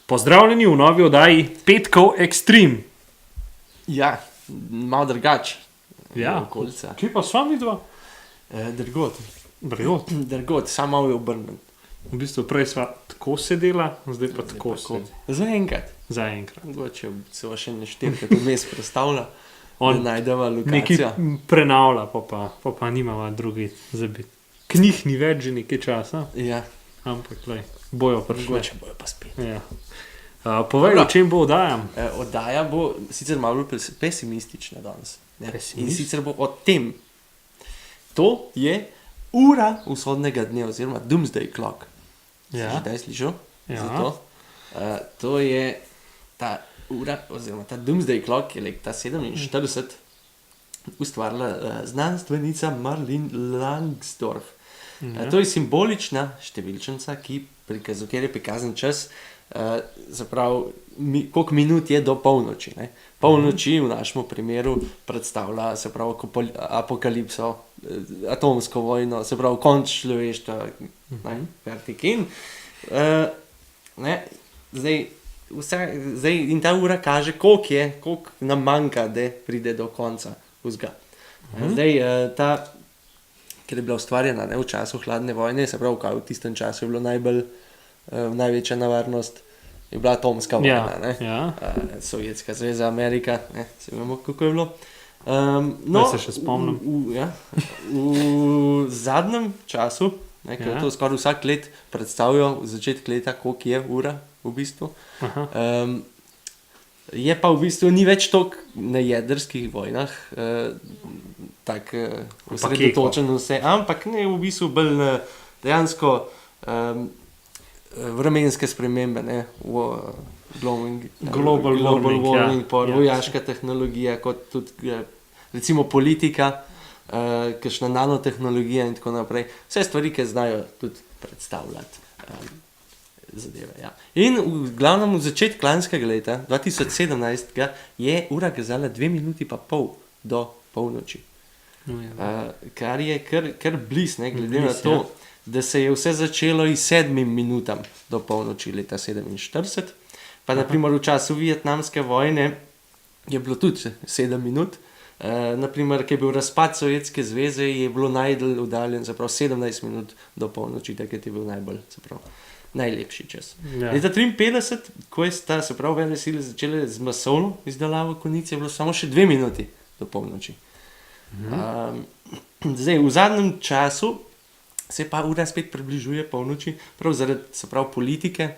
Pozdravljeni v novi oddaji Petkov Extreme. Ja, malo drugače. Ja, okolica. kje pa s vami dva? Drgot, samo malo je obrnen. V bistvu prej sva tako sedela, zdaj pa tako sedi. Zaenkrat. Zaenkrat. Če se va še neštirkrat vmes predstavlja, On da najdeva nekaj lokacijo. prenavlja, pa nimava drugi zabit. Knjih ni več že nekaj časa, Ja, ampak bojo prišli. mogoče bojo pa spet. Ja. Povej, o Dobro. čem bo oddajam? Oddaja bo sicer malo bolj pesimistična danes. Ne? In Pesimist? sicer bo o tem. To je ura vzhodnega dne oziroma Doomsday Clock. Ja. Si kdaj slišal? Ja. Za to? To je ta ura, oziroma ta Doomsday Clock je leta 47 ustvarila znanstvenica Marlene Langsdorff. Ja. To je simbolična številčnica, kjer je prikazan čas, zaprav, koliko minut je do polnoči. Ne? Polnoči v našem primeru predstavlja se pravi apokalipso, atomsko vojno, se pravi konč človeštva, vertikin. Zdaj, in ta ura kaže, koliko nam manjka, da pride do konca vsega. Zdaj, ker je bila ustvarjena v času hladne vojne, se pravi, v tistem času je bilo največja nevarnost, je bila atomska vojna, ne? Ja. Sovjetska zveza, Amerika, ne? Se vemo, kako je bilo. Jaz se še spomnim. V zadnjem času, ne, ker Ja. to skoraj vsak let predstavijo v začetku leta, koliko je ura v bistvu. Aha. Je pa v bistvu ni več toliko na jedrskih vojnah, tako osredotočen vse, ampak ne v bistvu bolj na dejansko vremenske spremembe, ne, Global warming, warming, ja. pa Ja. vojaška tehnologija, kot tudi recimo politika, kakšna nanotehnologija in tako naprej. Vse stvari, ki znajo tudi predstavljati zadeve. Ja. In v glavnem v začetku lanskega leta, 2017, je ura kazala 2 minuti pa pol do polnoči. No, ja. Kar je kar blizu, glede Blizu, na to, da se je vse začelo iz 7 minutam do polnoči leta 47. Pa naprimer v času vietnamske vojne je bilo tudi 7 minut. Naprimer, ko je bil razpad Sovjetske zveze, je bilo najdalj oddaljen, se pravi 17 minut do polnoči, takrat je bil najlepši čas. Ja. Leta 53, ko je sta, se pravi, vele sile začele z masovno izdelavo konic, je bilo samo še 2 minuti do polnoči. Zdaj, v zadnjem času se pa ura spet približuje polnoči, prav zaradi, se pravi, politike,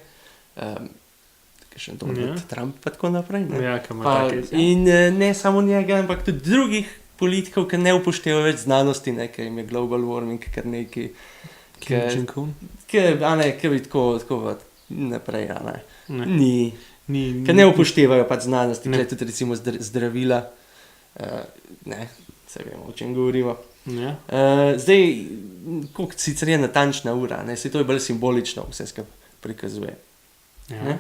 še Donald Trump pa tako naprej. Ne? Ja, ki ima Pa, take, ja. in ne samo njega, ampak tudi drugih politikov, ki ne upoštevajo več znanosti, ne, ker jim je global warming, kar nekaj, Kim Jong-un? ki bi tako naprej, a ne. Ne. Ni, ker ne upoštevajo pač znanosti, ker je tudi recimo zdravila, ne, se vemo, o čem govorimo. Ja. Zdaj, koliko sicer je natančna ura, ne, se to je bolj simbolično, vse skupaj prikazuje. Ja. Ne?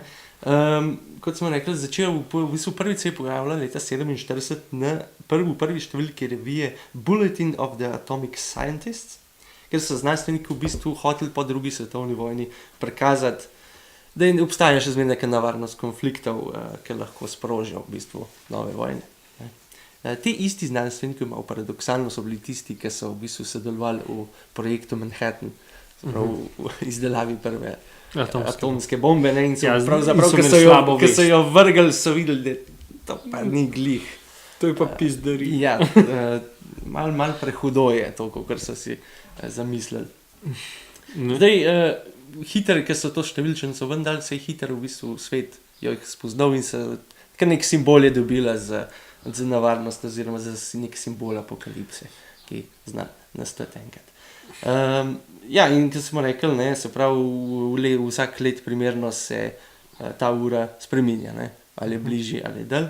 Kot smo rekli, začel v bistvu prvič se je pojavila leta 47 na prvi številki revije Bulletin of the Atomic Scientists, ker so znanstveniki v bistvu hoteli po drugi svetovni vojni prikazati, da obstaja še zmeraj neka nevarnost konfliktov, ki lahko sprožijo v bistvu nove vojne. Ti isti znanstveniki, malo paradoksalno, so bili tisti, ki so v bistvu sodelovali v projektu Manhattan, v izdelavi prve atomske bombe, ne, in so pravzaprav, ki so jo vrgli, so videli, da to pa ni glih. To je pa pizdari. Ja, mal prehudo je to, kar so si zamislili. Zdaj, hiter, ker so to številčnico vendar, se je hiter v bistvu svet jo jih spoznal in se kar nek simbol je dobila za nevarnost oziroma za nek simbol apokalipse, ki zna nastati enkrat. Ja, in kot smo rekli, ne, se pravi, vsak let primerno se ta ura spreminja, ne, ali je bližje ali je dalj.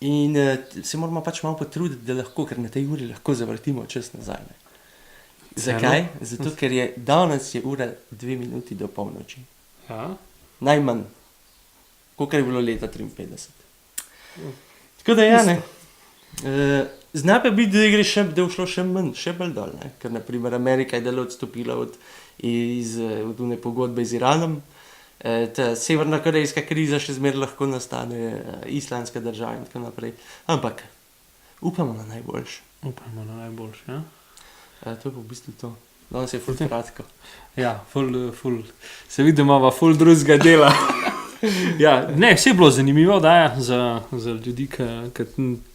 In se moramo pač malo potruditi, da lahko, ker na tej uri lahko zavrtimo čas nazaj. Ne. Zakaj? Zato, ker je danes je ura 2 minuti do polnoči. Ja. Najmanj, koliko je bilo leta 53. Tako da ja, ne. Zna pa biti, da je šlo še manj, še bolj dol, ne? Ker naprimer Amerika je delo odstopila od une pogodbe z Iranom ta severno-korejska kriza še zmeraj lahko nastane, islandska država in tako naprej. Ampak upamo na najboljše. Upajmo na najboljše, ja? To je pa v bistvu to. Danes je ful kratko. Ja, ful. Se vidi, da imamo ful drugega dela. Ja, ne, vse je bilo zanimivo, da je za ljudi, ki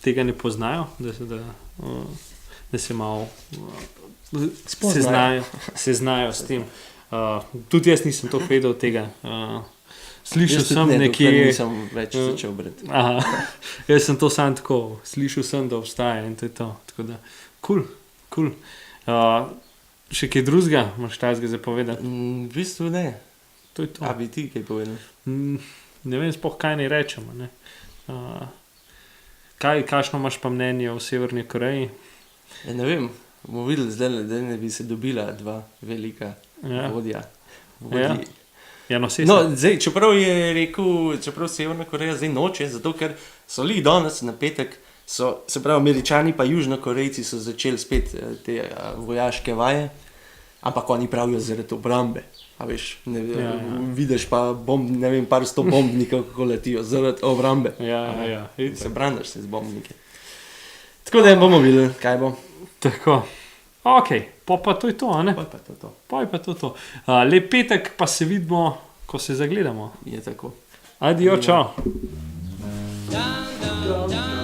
tega ne poznajo, da se malo seznajo s tem. Tudi jaz nisem to vedel tega. Slišal sem nekje... Nisem več začel brati. Aha, jaz sem to sam tako, slišal sem, da obstaja in to je to. Tako da, cool. Še kaj drugega, imaš tajzga zapovedati? V bistvu ne. To je to. A bi ti kaj povedal? Ne vem sploh, kaj ne rečemo. Ne? Kakšno imaš pa mnenje o Severni Koreji? Ne vem, bomo videli zdaj, da ne bi se dobila dva velika vodja. Ja, no, zdaj, čeprav Severna Koreja zdaj noče, zato ker so lih danes na petek, se pravi, Američani pa Južnokorejci so začeli spet te vojaške vaje, ampak oni pravijo zaradi obrambe. A veš, vidiš pa par 100 bombnikov, kako letijo zaradi obrambe. Ja. Se brandaš se z bombnike. Tako da bomo videli, kaj bo. Tako. Ok, pa to je to, a ne? Pa je to. Lep petek, pa se vidimo, ko se zagledamo. Je tako. Adijo, čau. Down, down, down.